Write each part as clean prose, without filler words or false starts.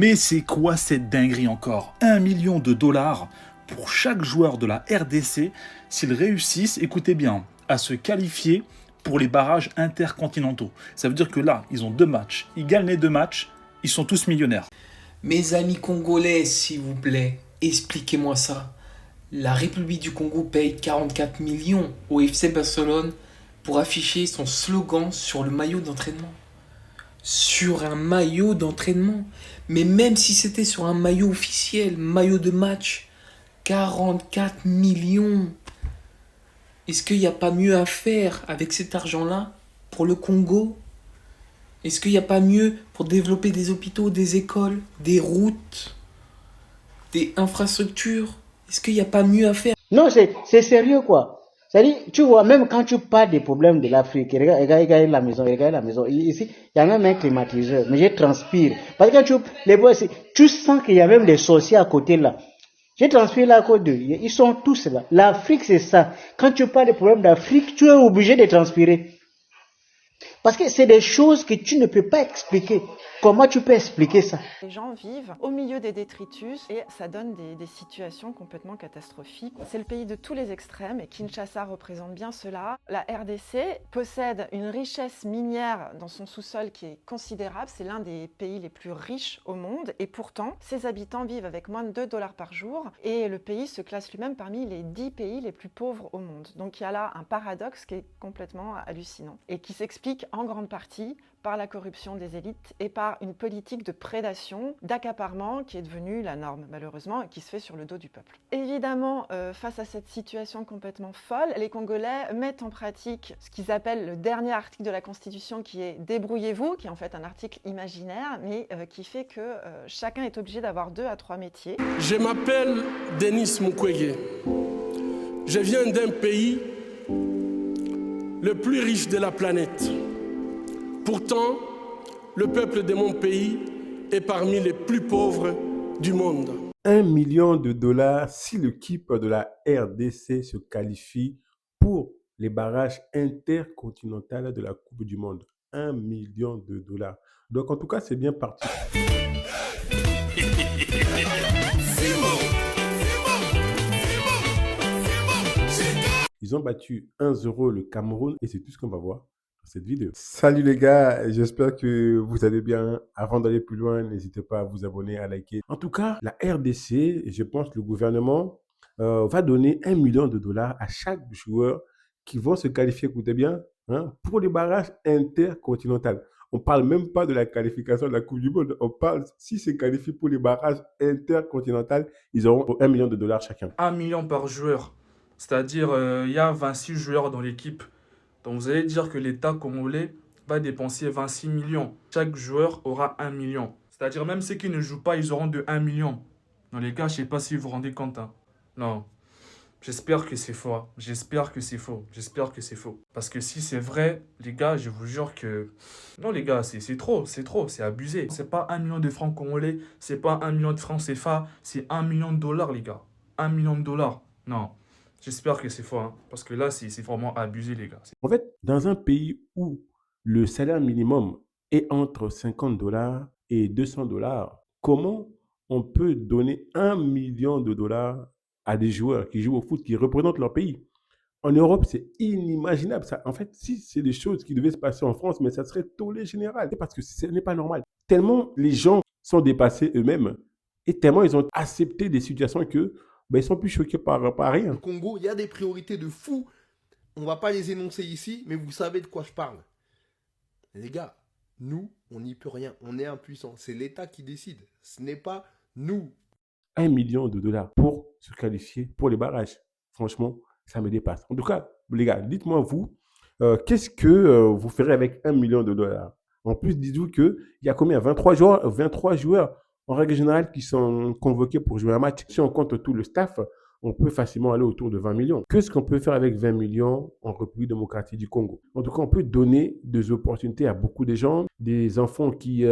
Mais c'est quoi cette dinguerie encore? 1 million de dollars pour chaque joueur de la RDC s'ils réussissent, écoutez bien, à se qualifier pour les barrages intercontinentaux. Ça veut dire que là, ils ont 2 matchs, ils gagnent les 2 matchs, ils sont tous millionnaires. Mes amis congolais, s'il vous plaît, expliquez-moi ça. La République du Congo paye 44 millions au FC Barcelone pour afficher son slogan sur le maillot d'entraînement. Sur un maillot d'entraînement. Mais même si c'était sur un maillot officiel, maillot de match, 44 millions. Est-ce qu'il n'y a pas mieux à faire avec cet argent-là pour le Congo? Est-ce qu'il n'y a pas mieux pour développer des hôpitaux, des écoles, des routes, des infrastructures? Est-ce qu'il n'y a pas mieux à faire? Non, c'est sérieux, quoi. C'est-à-dire, tu vois, même quand tu parles des problèmes de l'Afrique, regarde la maison, regarde la maison. Ici, il y a même un climatiseur, mais je transpire. Parce que tu sens qu'il y a même des sorciers à côté là. Je transpire là à côté d'eux. Ils sont tous là. L'Afrique, c'est ça. Quand tu parles des problèmes d'Afrique, tu es obligé de transpirer. Parce que c'est des choses que tu ne peux pas expliquer. Comment tu peux expliquer ça? Les gens vivent au milieu des détritus et ça donne des situations complètement catastrophiques. C'est le pays de tous les extrêmes et Kinshasa représente bien cela. La RDC possède une richesse minière dans son sous-sol qui est considérable. C'est l'un des pays les plus riches au monde et pourtant, ses habitants vivent avec moins de 2 dollars par jour et le pays se classe lui-même parmi les 10 pays les plus pauvres au monde. Donc il y a là un paradoxe qui est complètement hallucinant et qui s'explique en grande partie par la corruption des élites et par une politique de prédation, d'accaparement qui est devenue la norme malheureusement et qui se fait sur le dos du peuple. Évidemment, face à cette situation complètement folle, les Congolais mettent en pratique ce qu'ils appellent le dernier article de la Constitution qui est « Débrouillez-vous », qui est en fait un article imaginaire, mais qui fait que chacun est obligé d'avoir 2 à 3 métiers. Je m'appelle Denis Mukwege. Je viens d'un pays le plus riche de la planète. Pourtant, le peuple de mon pays est parmi les plus pauvres du monde. 1 million de dollars si l'équipe de la RDC se qualifie pour les barrages intercontinentaux de la Coupe du Monde. 1 million de dollars. Donc en tout cas, c'est bien parti. Ils ont battu 1-0 le Cameroun et c'est tout ce qu'on va voir dans cette vidéo. Salut les gars, j'espère que vous allez bien. Avant d'aller plus loin, n'hésitez pas à vous abonner, à liker. En tout cas, la RDC, je pense que le gouvernement va donner 1 million de dollars à chaque joueur qui vont se qualifier, écoutez bien, hein, pour les barrages intercontinentaux. On ne parle même pas de la qualification de la Coupe du Monde. On parle, si c'est qualifié pour les barrages intercontinentaux, ils auront 1 million de dollars chacun. 1 million par joueur. C'est-à-dire, il y a 26 joueurs dans l'équipe. Donc, vous allez dire que l'État congolais va dépenser 26 millions. Chaque joueur aura 1 million. C'est-à-dire, même ceux qui ne jouent pas, ils auront de 1 million. Dans les cas, je ne sais pas si vous vous rendez compte. Hein. Non. J'espère que c'est faux. J'espère que c'est faux. J'espère que c'est faux. Parce que si c'est vrai, les gars, je vous jure que... Non, les gars, c'est trop. C'est trop. C'est abusé. C'est pas 1 million de francs congolais. C'est pas 1 million de francs CFA. C'est 1 million de dollars, les gars. 1 million de dollars. Non. J'espère que c'est faux, hein, parce que là, c'est vraiment abusé, les gars. En fait, dans un pays où le salaire minimum est entre 50 dollars et 200 dollars, comment on peut donner 1 million de dollars à des joueurs qui jouent au foot, qui représentent leur pays? En Europe, c'est inimaginable. Ça, en fait, si c'est des choses qui devaient se passer en France, mais ça serait tollé général, parce que ce n'est pas normal. Tellement les gens sont dépassés eux-mêmes et tellement ils ont accepté des situations que ils sont plus choqués par rien. Au Congo, il y a des priorités de fou. On ne va pas les énoncer ici, mais vous savez de quoi je parle. Les gars, nous, on n'y peut rien. On est impuissants. C'est l'État qui décide. Ce n'est pas nous. 1 million de dollars pour se qualifier pour les barrages. Franchement, ça me dépasse. En tout cas, les gars, dites-moi vous, qu'est-ce que vous ferez avec 1 million de dollars? En plus, dites-vous qu'il y a combien? 23 joueurs en règle générale qui sont convoqués pour jouer un match. Si on compte tout le staff, on peut facilement aller autour de 20 millions. Qu'est-ce qu'on peut faire avec 20 millions en République démocratique du Congo? En tout cas, on peut donner des opportunités à beaucoup de gens, des enfants qui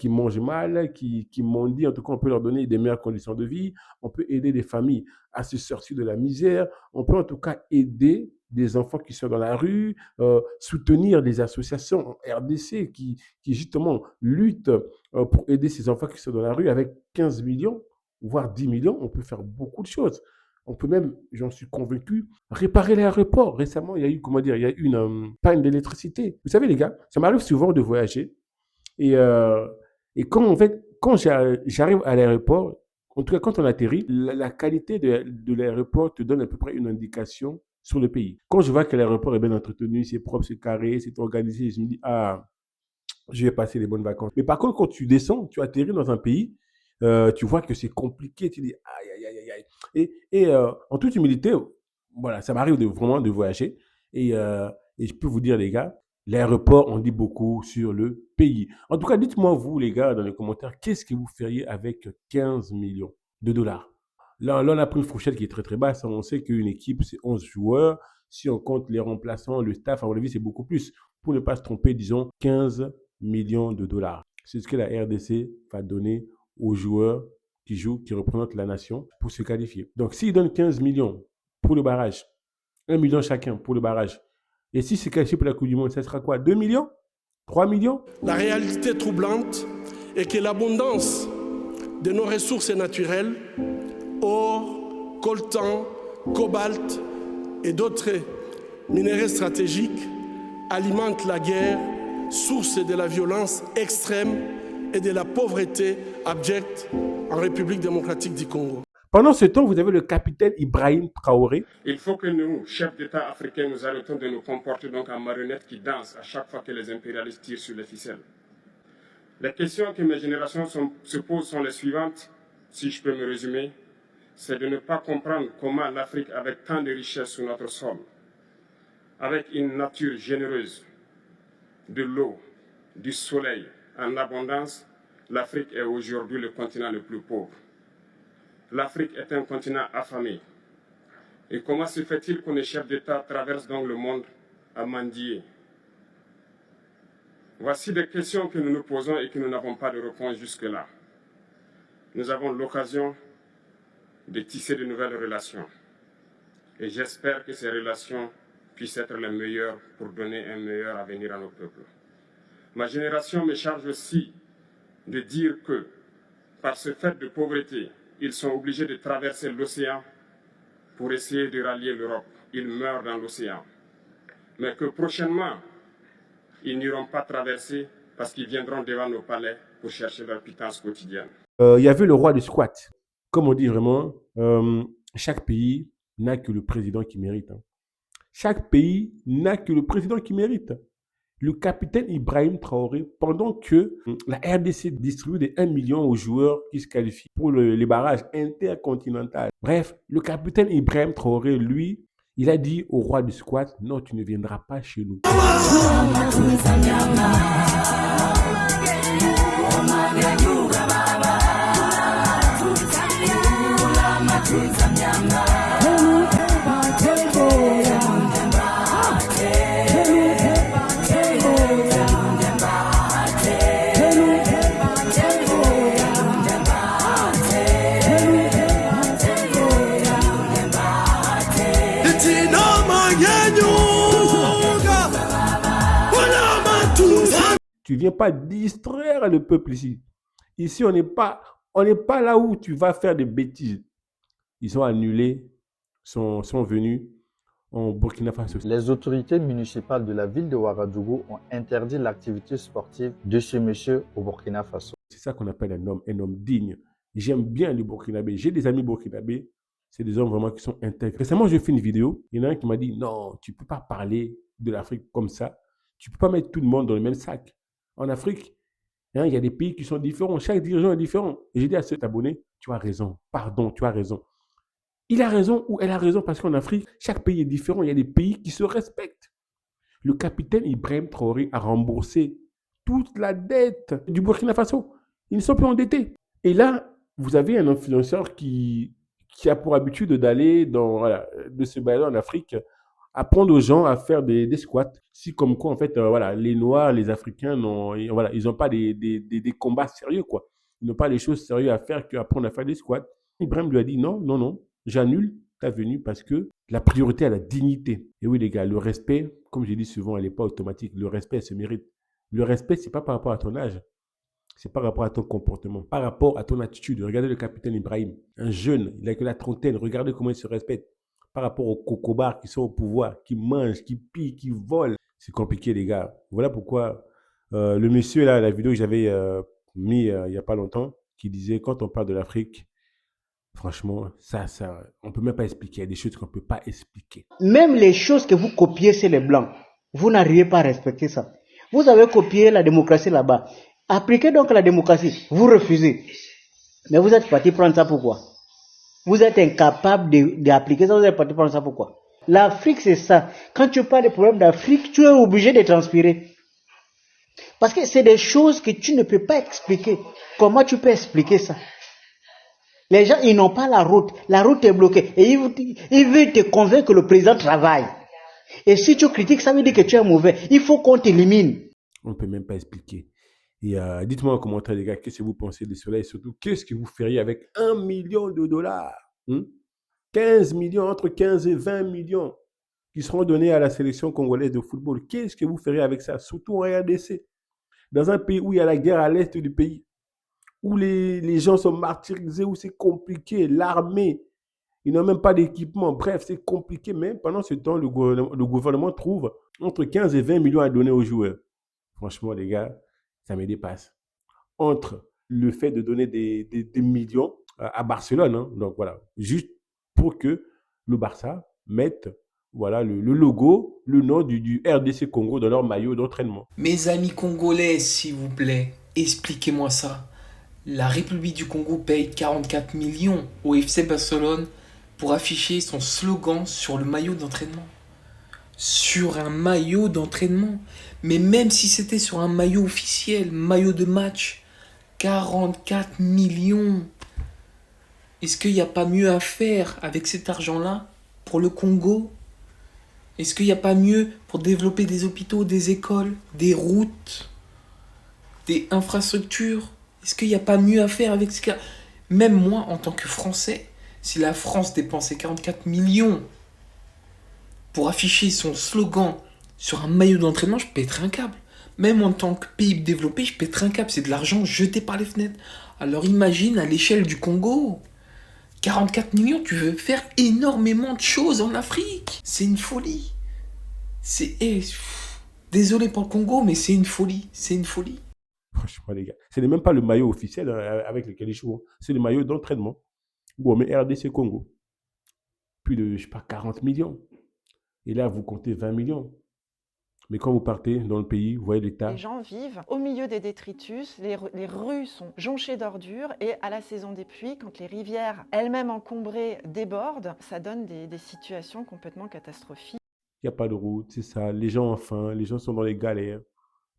mangent mal, qui mendient. En tout cas, on peut leur donner des meilleures conditions de vie. On peut aider des familles à se sortir de la misère. On peut en tout cas aider des enfants qui sont dans la rue, soutenir des associations en RDC qui justement luttent pour aider ces enfants qui sont dans la rue. Avec 15 millions, voire 10 millions, on peut faire beaucoup de choses. On peut même, j'en suis convaincu, réparer l'aéroport. Récemment, il y a eu, comment dire, il y a eu une panne d'électricité. Vous savez, les gars, ça m'arrive souvent de voyager. Et, quand, en fait, quand j'arrive à l'aéroport, en tout cas, quand on atterrit, la qualité de l'aéroport te donne à peu près une indication sur le pays. Quand je vois que l'aéroport est bien entretenu, c'est propre, c'est carré, c'est organisé, je me dis, ah, je vais passer les bonnes vacances. Mais par contre, quand tu descends, tu atterris dans un pays, tu vois que c'est compliqué, tu dis, aïe, aïe, aïe, aïe. Et en toute humilité, voilà, ça m'arrive vraiment de voyager. Et je peux vous dire, les gars, l'aéroport, on dit beaucoup sur le pays. En tout cas, dites-moi, vous, les gars, dans les commentaires, qu'est-ce que vous feriez avec 15 millions de dollars? Là, on a pris une fourchette qui est très, très basse. On sait qu'une équipe, c'est 11 joueurs. Si on compte les remplaçants, le staff, à mon avis, c'est beaucoup plus. Pour ne pas se tromper, disons 15 millions de dollars. C'est ce que la RDC va donner aux joueurs qui jouent, qui représentent la nation pour se qualifier. Donc, s'ils donnent 15 millions pour le barrage, 1 million chacun pour le barrage, et si c'est qualifié pour la Coupe du Monde, ça sera quoi? 2 millions? 3 millions? La réalité troublante est que l'abondance de nos ressources naturelles, or, coltan, cobalt et d'autres minéraux stratégiques, alimente la guerre, source de la violence extrême et de la pauvreté abjecte en République démocratique du Congo. Pendant ce temps, vous avez le capitaine Ibrahim Traoré. Il faut que nous, chefs d'État africains, nous arrêtons de nous comporter donc en marionnettes qui dansent à chaque fois que les impérialistes tirent sur les ficelles. Les questions que mes générations se posent sont les suivantes, si je peux me résumer. C'est de ne pas comprendre comment l'Afrique, avec tant de richesses sur notre sol, avec une nature généreuse, de l'eau, du soleil en abondance, l'Afrique est aujourd'hui le continent le plus pauvre. L'Afrique est un continent affamé. Et comment se fait-il que les chefs d'État traversent donc le monde à mendier? Voici des questions que nous nous posons et que nous n'avons pas de réponse jusque-là. Nous avons l'occasion de tisser de nouvelles relations. Et j'espère que ces relations puissent être les meilleures pour donner un meilleur avenir à nos peuples. Ma génération me charge aussi de dire que, par ce fait de pauvreté, ils sont obligés de traverser l'océan pour essayer de rallier l'Europe. Ils meurent dans l'océan. Mais que prochainement, ils n'iront pas traverser parce qu'ils viendront devant nos palais pour chercher leur pitance quotidienne. Il y avait le roi du squat. Comme on dit vraiment, chaque pays n'a que le président qui mérite. Chaque pays n'a que le président qui mérite. Le capitaine Ibrahim Traoré, pendant que la RDC distribue des 1 million aux joueurs qui se qualifient pour les barrages intercontinentaux. Bref, le capitaine Ibrahim Traoré, lui, il a dit au roi du squat, non, tu ne viendras pas chez nous. Tu ne viens pas distraire le peuple ici. Ici, on n'est pas là où tu vas faire des bêtises. Ils ont annulé, sont venus en Burkina Faso. Les autorités municipales de la ville de Ouagadougou ont interdit l'activité sportive de ce monsieur au Burkina Faso. C'est ça qu'on appelle un homme digne. J'aime bien les Burkinabés. J'ai des amis burkinabés. C'est des hommes vraiment qui sont intègres. Récemment, j'ai fait une vidéo. Il y en a un qui m'a dit, non, tu ne peux pas parler de l'Afrique comme ça. Tu ne peux pas mettre tout le monde dans le même sac. En Afrique, il y a des pays qui sont différents. Chaque dirigeant est différent. Et j'ai dit à cet abonné, tu as raison. Pardon, tu as raison. Il a raison ou elle a raison parce qu'en Afrique, chaque pays est différent. Il y a des pays qui se respectent. Le capitaine Ibrahim Traoré a remboursé toute la dette du Burkina Faso. Ils ne sont plus endettés. Et là, vous avez un influenceur qui a pour habitude d'aller de se balader en Afrique, apprendre aux gens à faire des squats. Si comme quoi, en fait, les Noirs, les Africains, ils n'ont pas des combats sérieux, quoi. Ils n'ont pas les choses sérieuses à faire qu'apprendre à faire des squats. Ibrahim lui a dit non, j'annule est venu parce que la priorité à la dignité. Et oui, les gars, le respect, comme je dis souvent, elle n'est pas automatique. Le respect, elle se mérite. Le respect, c'est pas par rapport à ton âge. C'est par rapport à ton comportement, par rapport à ton attitude. Regardez le capitaine Ibrahim, un jeune, il n'a que la trentaine. Regardez comment il se respecte par rapport aux cocobards qui sont au pouvoir, qui mangent, qui pillent, qui volent. C'est compliqué, les gars. Voilà pourquoi le monsieur, là, la vidéo que j'avais mis il n'y a pas longtemps, qui disait quand on parle de l'Afrique, franchement, on ne peut même pas expliquer. Il y a des choses qu'on ne peut pas expliquer. Même les choses que vous copiez chez les Blancs, vous n'arrivez pas à respecter ça. Vous avez copié la démocratie là-bas. Appliquez donc la démocratie. Vous refusez. Mais vous êtes parti prendre ça pourquoi? Vous êtes incapable d'appliquer ça. Vous êtes parti prendre ça pourquoi? L'Afrique, c'est ça. Quand tu parles des problèmes d'Afrique, tu es obligé de transpirer. Parce que c'est des choses que tu ne peux pas expliquer. Comment tu peux expliquer ça? Les gens, ils n'ont pas la route. La route est bloquée. Et ils veulent te convaincre que le président travaille. Et si tu critiques, ça veut dire que tu es mauvais. Il faut qu'on t'élimine. On ne peut même pas expliquer. Et dites-moi en commentaire, les gars, qu'est-ce que vous pensez de cela et surtout, qu'est-ce que vous feriez avec 1 million de dollars 15 millions, entre 15 et 20 millions qui seront donnés à la sélection congolaise de football. Qu'est-ce que vous feriez avec ça? Surtout en RDC, dans un pays où il y a la guerre à l'est du pays, où les gens sont martyrisés, où c'est compliqué, l'armée, ils n'ont même pas d'équipement. Bref, c'est compliqué, mais pendant ce temps, le gouvernement trouve entre 15 et 20 millions à donner aux joueurs. Franchement, les gars, ça me dépasse. Entre le fait de donner des millions à Barcelone, hein, donc voilà, juste pour que le Barça mette voilà, le logo, le nom du RDC Congo dans leur maillot d'entraînement. Mes amis congolais, s'il vous plaît, expliquez-moi ça. La République du Congo paye 44 millions au FC Barcelone pour afficher son slogan sur le maillot d'entraînement. Sur un maillot d'entraînement. Mais même si c'était sur un maillot officiel, maillot de match, 44 millions. Est-ce qu'il n'y a pas mieux à faire avec cet argent-là pour le Congo? Est-ce qu'il n'y a pas mieux pour développer des hôpitaux, des écoles, des routes, des infrastructures? Est-ce qu'il n'y a pas mieux à faire avec ce cas? Même moi, en tant que Français, si la France dépensait 44 millions pour afficher son slogan sur un maillot d'entraînement, je pèterais un câble. Même en tant que pays développé, je pèterais un câble. C'est de l'argent jeté par les fenêtres. Alors imagine à l'échelle du Congo, 44 millions, tu veux faire énormément de choses en Afrique. C'est une folie. Désolé pour le Congo, mais c'est une folie. C'est une folie. Franchement, les gars, ce n'est même pas le maillot officiel avec lequel ils jouent. C'est le maillot d'entraînement. Où on met RDC Congo. Plus de, je sais pas, 40 millions. Et là, vous comptez 20 millions. Mais quand vous partez dans le pays, vous voyez l'état. Les gens vivent au milieu des détritus, les rues sont jonchées d'ordures et à la saison des pluies, quand les rivières elles-mêmes encombrées débordent, ça donne des situations complètement catastrophiques. Il n'y a pas de route, c'est ça. Les gens ont faim, les gens sont dans les galères,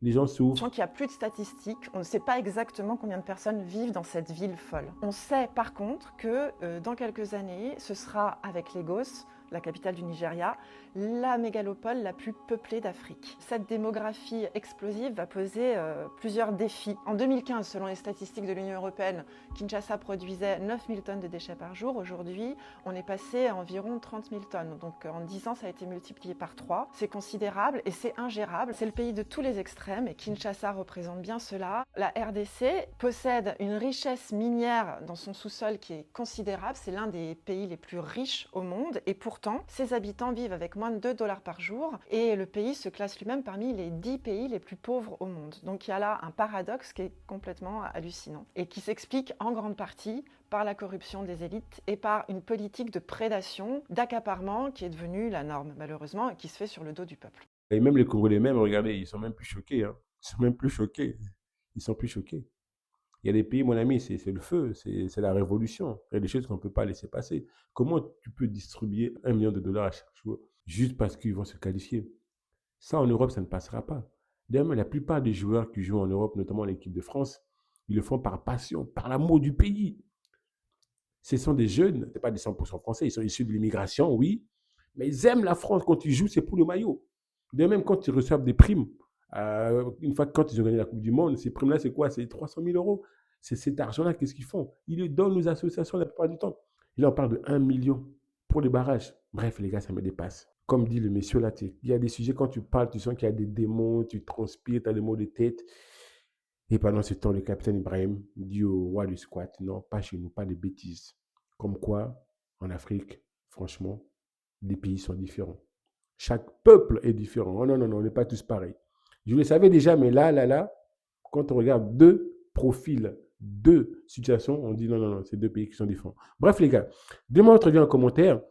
les gens souffrent. Sachant qu'il n'y a plus de statistiques, on ne sait pas exactement combien de personnes vivent dans cette ville folle. On sait par contre que dans quelques années, ce sera avec Lagos, la capitale du Nigeria, la mégalopole la plus peuplée d'Afrique. Cette démographie explosive va poser plusieurs défis. En 2015, selon les statistiques de l'Union européenne, Kinshasa produisait 9000 tonnes de déchets par jour. Aujourd'hui, on est passé à environ 30 000 tonnes. Donc en 10 ans, ça a été multiplié par 3. C'est considérable et c'est ingérable. C'est le pays de tous les extrêmes et Kinshasa représente bien cela. La RDC possède une richesse minière dans son sous-sol qui est considérable. C'est l'un des pays les plus riches au monde et pourtant, ses habitants vivent avec moins de 2 dollars par jour et le pays se classe lui-même parmi les 10 pays les plus pauvres au monde. Donc il y a là un paradoxe qui est complètement hallucinant et qui s'explique en grande partie par la corruption des élites et par une politique de prédation, d'accaparement qui est devenue la norme malheureusement et qui se fait sur le dos du peuple. Et même les Congolais même, regardez, ils sont même plus choqués. Hein. Ils sont même plus choqués. Ils sont plus choqués. Il y a des pays, mon ami, c'est le feu, c'est la révolution. Il y a des choses qu'on ne peut pas laisser passer. Comment tu peux distribuer 1 million de dollars à chaque joueur juste parce qu'ils vont se qualifier? Ça, en Europe, ça ne passera pas. D'ailleurs, la plupart des joueurs qui jouent en Europe, notamment l'équipe de France, ils le font par passion, par l'amour du pays. Ce sont des jeunes, ce n'est pas des 100% français, ils sont issus de l'immigration, oui, mais ils aiment la France. Quand ils jouent, c'est pour le maillot. D'ailleurs, même quand ils reçoivent des primes, une fois quand ils ont gagné la Coupe du Monde, ces primes-là, c'est quoi? C'est 300 000 euros. C'est cet argent-là, qu'est-ce qu'ils font? Ils le donnent aux associations la plupart du temps. Et là, on parle de 1 million. pour les barrages. Bref, les gars, ça me dépasse. Comme dit le monsieur là, il y a des sujets, quand tu parles, tu sens qu'il y a des démons, tu transpires, tu as les mots de tête. Et pendant ce temps, le capitaine Ibrahim dit au roi du squat, non, pas chez nous, pas de bêtises. Comme quoi, en Afrique, franchement, les pays sont différents. Chaque peuple est différent. Oh non, non, non, on n'est pas tous pareils. Je le savais déjà, mais là, quand on regarde deux profils, deux situations, on dit non, non, non, c'est deux pays qui sont différents. Bref, les gars, donnez-moi votre avis en commentaire.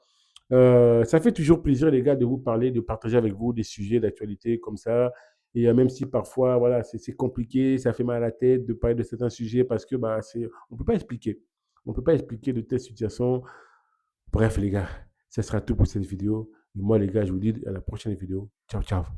Ça fait toujours plaisir, les gars, de vous parler, de partager avec vous des sujets d'actualité comme ça. Et même si parfois, voilà, c'est compliqué, ça fait mal à la tête de parler de certains sujets parce que on ne peut pas expliquer. On ne peut pas expliquer de telles situations. Bref, les gars, ce sera tout pour cette vidéo. Et moi, les gars, je vous dis à la prochaine vidéo. Ciao, ciao.